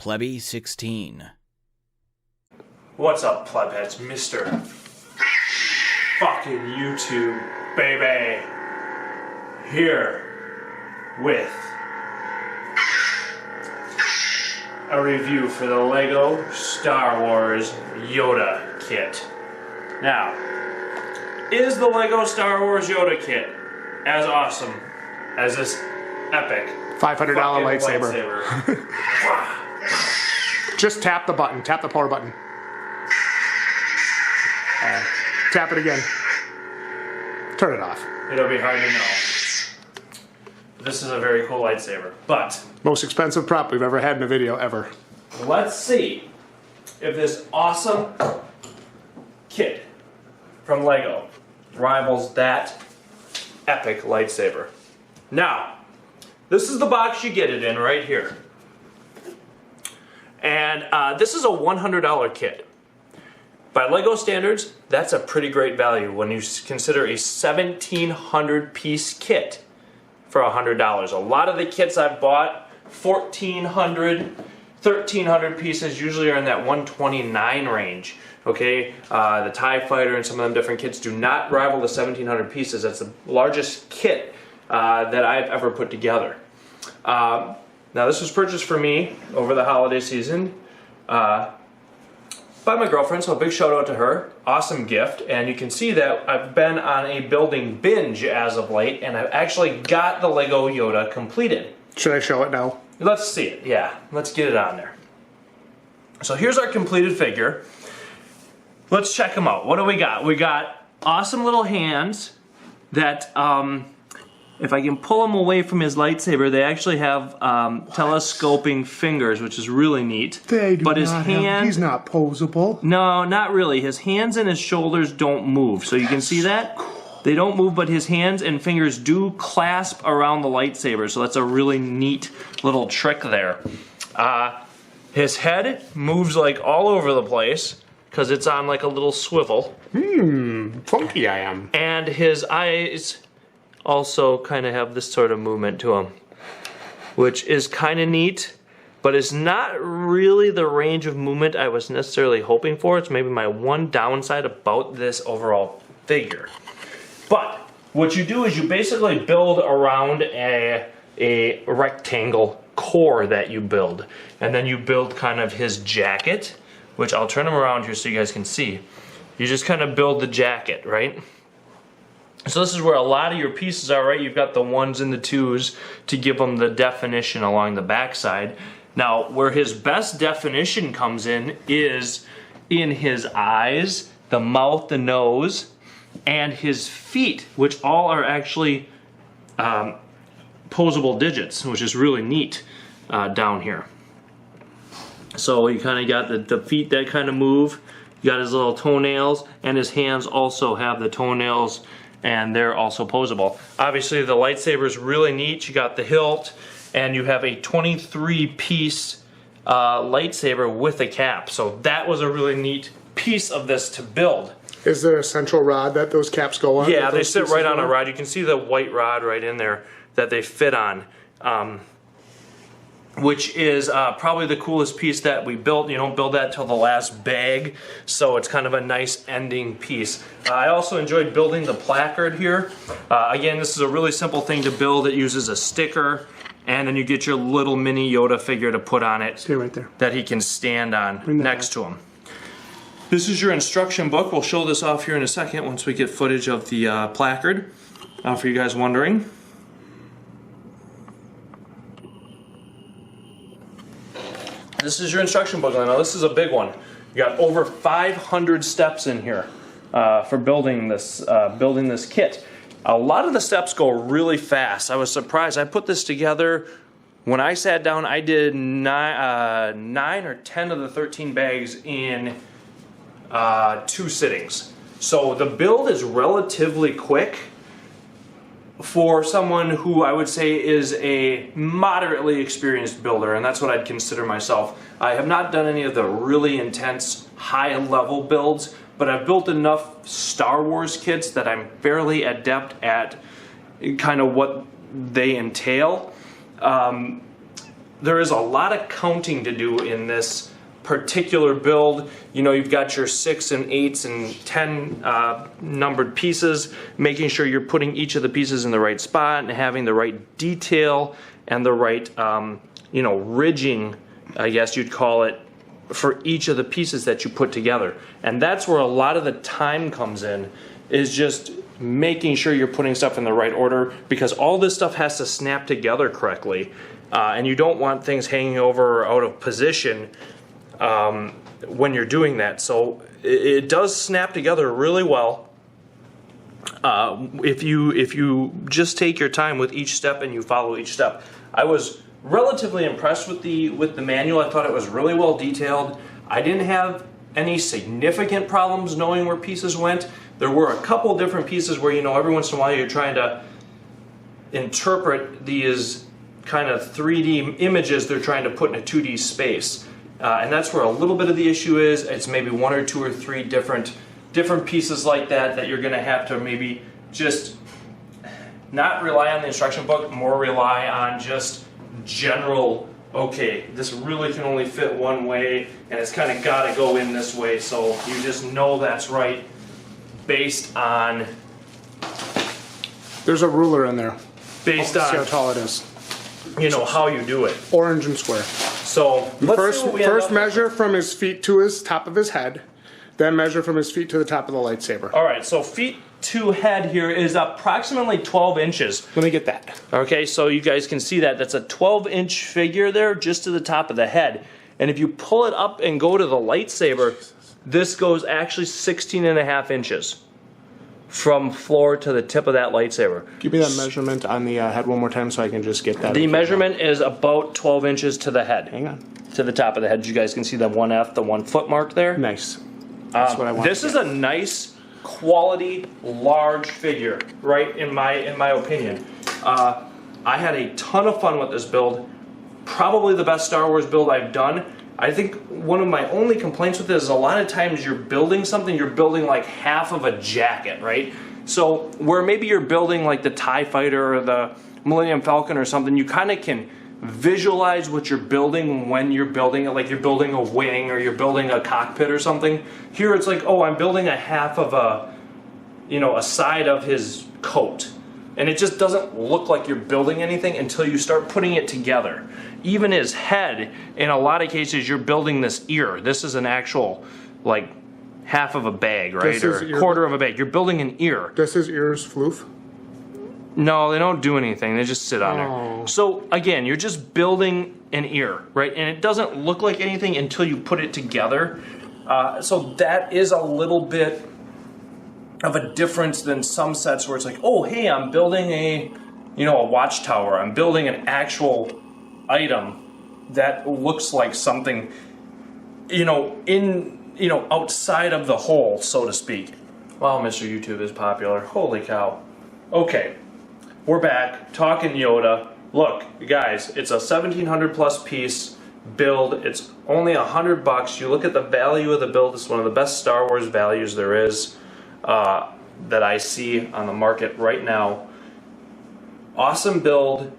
Plebby 16. What's up, plebheads? Mr. fucking YouTube, baby. Here with a review for the LEGO Star Wars Yoda kit. Now, is the LEGO Star Wars Yoda kit as awesome as this epic $500 lightsaber? Just tap the button. Tap the power button. Tap it again. Turn it off. It'll be hard to know. This is a very cool lightsaber, but Most expensive prop we've ever had in a video, ever. let's see if this awesome kit from LEGO rivals that epic lightsaber. Now, this is the box you get it in right here. And this is a $100 kit. By LEGO standards, that's a pretty great value when you consider a 1,700 piece kit for $100. A lot of the kits I've bought, 1,400, 1,300 pieces, usually are in that 129 range. Okay, the TIE Fighter and some of them different kits do not rival the 1,700 pieces. That's the largest kit that I've ever put together. Now this was purchased for me over the holiday season by my girlfriend, so a big shout out to her. Awesome gift, and you can see that I've been on a building binge as of late, and I've actually got the LEGO Yoda completed. Should I show it now? Let's see it, yeah. Let's get it on there. So here's our completed figure. Let's check them out. What do we got? We got awesome little hands that, if I can pull them away from his lightsaber, they actually have telescoping fingers, which is really neat. They do but his not hand, have, he's not posable. No, not really. His hands and his shoulders don't move. So you can see that? They don't move, but his hands and fingers do clasp around the lightsaber. So that's a really neat little trick there. His head moves like all over the place because it's on like a little swivel. Funky I am. And his eyes also kind of have this sort of movement to them, which is kind of neat, but it's not really the range of movement I was necessarily hoping for. It's maybe my one downside about this overall figure. But what you do is you basically build around a rectangle core that you build, and then you build kind of his jacket, which I'll turn him around here so you guys can see. You just kind of build the jacket, right? So this is where a lot of your pieces are, right? You've got the 1s and the 2s to give them the definition along the backside. Now, where his best definition comes in is in his eyes, the mouth, the nose, and his feet, which all are actually posable digits, which is really neat down here. So you kind of got the feet that kind of move. You got his little toenails, and his hands also have the toenails, and they're also posable. Obviously the lightsaber is really neat. You got the hilt, and you have a 23-piece lightsaber with a cap. So that was a really neat piece of this to build. Is there a central rod that those caps go on? Yeah, they sit right on a rod. You can see the white rod right in there that they fit on. Which is probably the coolest piece that we built. You don't build that till the last bag, so it's kind of a nice ending piece. I also enjoyed building the placard here. Again, this is a really simple thing to build. It uses a sticker, and then you get your little mini Yoda figure to put on it. Stay right there. That he can stand on next to him. This is your instruction book. We'll show this off here in a second once we get footage of the placard, for you guys wondering. This is your instruction book. Now this is a big one. You got over 500 steps in here for building this kit. A lot of the steps go really fast. I was surprised. I put this together. When I sat down, I did 9 or 10 of the 13 bags in 2 sittings. So the build is relatively quick for someone who I would say is a moderately experienced builder, and that's what I'd consider myself. I have not done any of the really intense high-level builds, but I've built enough Star Wars kits that I'm fairly adept at kind of what they entail. there is a lot of counting to do in this particular build. You know, you've got your 6 and 8s and 10 numbered pieces, making sure you're putting each of the pieces in the right spot and having the right detail and the right, you know, ridging, I guess you'd call it, for each of the pieces that you put together. And that's where a lot of the time comes in, is just making sure you're putting stuff in the right order, because all this stuff has to snap together correctly. And you don't want things hanging over or out of position when you're doing that. So it does snap together really well if you just take your time with each step and you follow each step. I was relatively impressed with the manual. I thought it was really well detailed. I didn't have any significant problems knowing where pieces went. There were a couple different pieces where, you know, every once in a while you're trying to interpret these kind of 3D images they're trying to put in a 2D space. And that's where a little bit of the issue is. It's maybe 1 or 2 or 3 different pieces like that you're going to have to maybe just not rely on the instruction book, more rely on just general, okay, this really can only fit one way and it's kind of got to go in this way, so you just know that's right based on... There's a ruler in there. Based on... See how tall it is. You know, how you do it. Orange and square. So, first measure from his feet to his top of his head, then measure from his feet to the top of the lightsaber. Alright, so feet to head here is approximately 12 inches. Let me get that. Okay, so you guys can see that. That's a 12-inch figure there, just to the top of the head. And if you pull it up and go to the lightsaber, this goes actually 16.5 inches from floor to the tip of that lightsaber. Give me that measurement on the head one more time so I can just get that. The measurement is about 12 inches to the head. Hang on. To the top of the head. You guys can see the 1F, the 1 foot mark there. Nice. That's what I want. This is a nice, quality, large figure, right? In my opinion. I had a ton of fun with this build. Probably the best Star Wars build I've done. I think one of my only complaints with this is a lot of times you're building something, you're building like half of a jacket, right? So where maybe you're building like the TIE Fighter or the Millennium Falcon or something, you kind of can visualize what you're building when you're building it, like you're building a wing or you're building a cockpit or something. Here it's like, oh, I'm building a half of a, you know, a side of his coat. And it just doesn't look like you're building anything until you start putting it together. Even his head, in a lot of cases, you're building this ear. This is an actual, like, half of a bag, right? Or a quarter of a bag. You're building an ear. Does his ears floof? No, they don't do anything. They just sit on there. So, again, you're just building an ear, right? And it doesn't look like anything until you put it together. So that is a little bit of a difference than some sets where it's like, oh, hey, I'm building a watchtower. I'm building an actual item that looks like something, outside of the hole, so to speak. Wow, Mr. YouTube is popular. Holy cow. Okay, we're back talking Yoda. Look, guys, it's a 1,700 plus piece build. It's only $100. You look at the value of the build. It's one of the best Star Wars values there is. That I see on the market right now. Awesome build,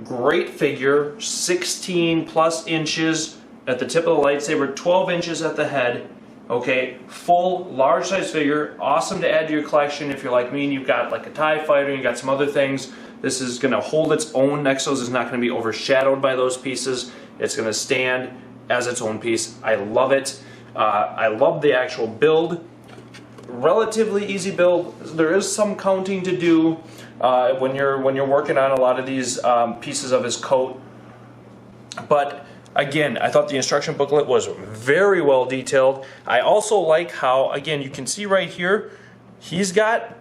great figure, 16 plus inches at the tip of the lightsaber, 12 inches at the head. Okay, full, large size figure, awesome to add to your collection if you're like me and you've got like a TIE Fighter, you got some other things. This is going to hold its own next to those. It's not going to be overshadowed by those pieces. It's going to stand as its own piece. I love it. I love the actual build. Relatively easy build. There is some counting to do when you're working on a lot of these pieces of his coat. But again, I thought the instruction booklet was very well detailed. I also like how, again, you can see right here, he's got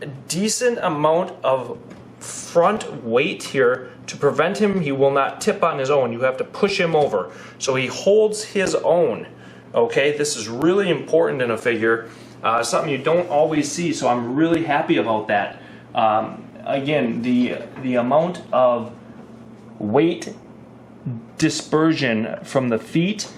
a decent amount of front weight here to prevent him. He will not tip on his own. You have to push him over. So he holds his own. Okay, this is really important in a figure. Something you don't always see, so I'm really happy about that. Again, the amount of weight dispersion from the feet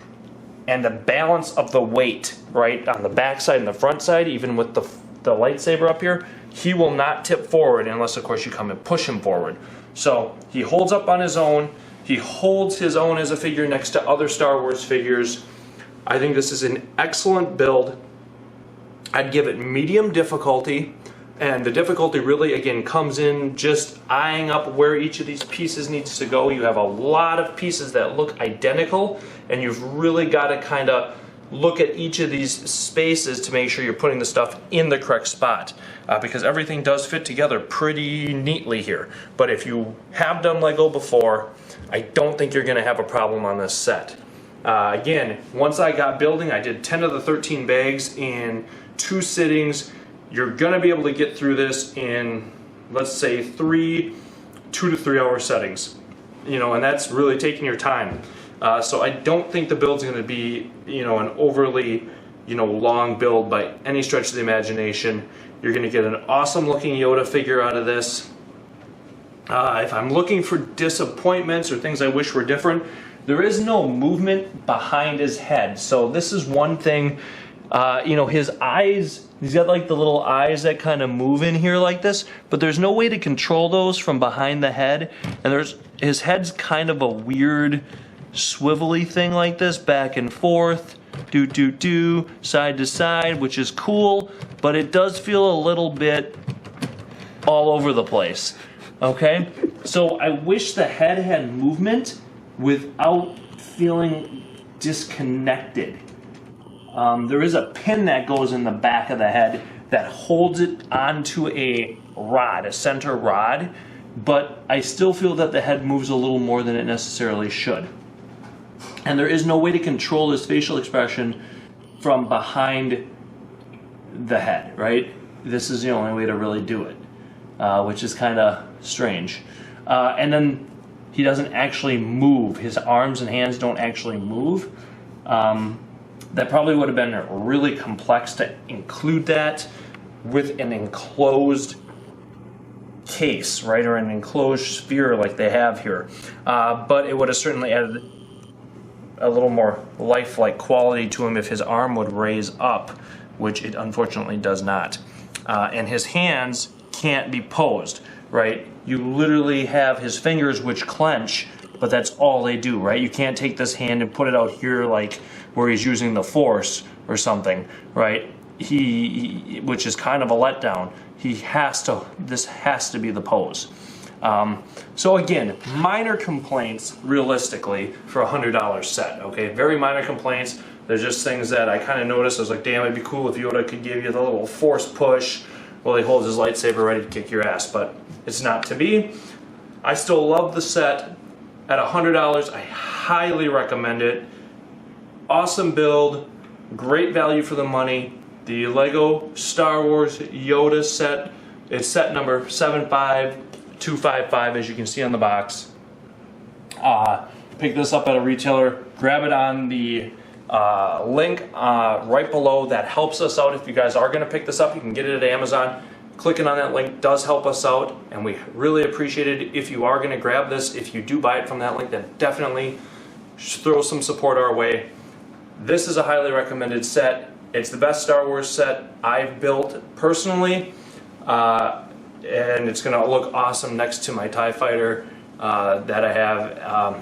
and the balance of the weight, right, on the back side and the front side, even with the lightsaber up here, he will not tip forward unless, of course, you come and push him forward. So he holds up on his own. He holds his own as a figure next to other Star Wars figures. I think this is an excellent build. I'd give it medium difficulty, and the difficulty really, again, comes in just eyeing up where each of these pieces needs to go. You have a lot of pieces that look identical, and you've really got to kind of look at each of these spaces to make sure you're putting the stuff in the correct spot, because everything does fit together pretty neatly here. But if you have done Lego before, I don't think you're going to have a problem on this set. Again, once I got building, I did 10 of the 13 bags in 2 sittings. You're going to be able to get through this in, let's say, 2 to 3 hour settings. You know, and that's really taking your time. So I don't think the build's going to be, you know, an overly, you know, long build by any stretch of the imagination. You're going to get an awesome looking Yoda figure out of this. If I'm looking for disappointments or things I wish were different, there is no movement behind his head. So this is one thing, you know, his eyes, he's got like the little eyes that kind of move in here like this, but there's no way to control those from behind the head. And his head's kind of a weird swivelly thing like this, back and forth, side to side, which is cool, but it does feel a little bit all over the place. Okay, so I wish the head had movement without feeling disconnected. There is a pin that goes in the back of the head that holds it onto a rod, a center rod, but I still feel that the head moves a little more than it necessarily should. And there is no way to control his facial expression from behind the head, right? This is the only way to really do it, which is kind of strange. And then he doesn't actually move. His arms and hands don't actually move. That probably would have been really complex to include that with an enclosed case, right? Or an enclosed sphere like they have here. But it would have certainly added a little more lifelike quality to him if his arm would raise up, which it unfortunately does not. And his hands can't be posed, right? You literally have his fingers which clench, but that's all they do, right? You can't take this hand and put it out here like where he's using the force or something, right? Which is kind of a letdown. This has to be the pose. So again, minor complaints realistically for a $100 set, okay? Very minor complaints. There's just things that I kind of noticed. I was like, damn, it'd be cool if Yoda could give you the little force push while he holds his lightsaber ready to kick your ass, but it's not to be. I still love the set. At $100, I highly recommend it. Awesome build, great value for the money. The Lego Star Wars Yoda set, it's set number 75255, as you can see on the box. Pick this up at a retailer, grab it on the link right below. That helps us out. If you guys are going to pick this up, you can get it at Amazon. Clicking on that link does help us out, and we really appreciate it if you are going to grab this. If you do buy it from that link, then definitely throw some support our way. This is a highly recommended set. It's the best Star Wars set I've built personally, and it's going to look awesome next to my TIE Fighter that I have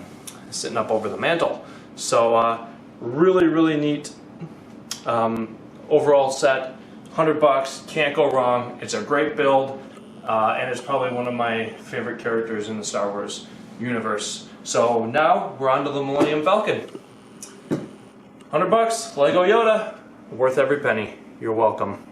sitting up over the mantle. So really, really neat overall set. $100, can't go wrong. It's a great build, and it's probably one of my favorite characters in the Star Wars universe. So now we're on to the Millennium Falcon. $100, Lego Yoda, worth every penny. You're welcome.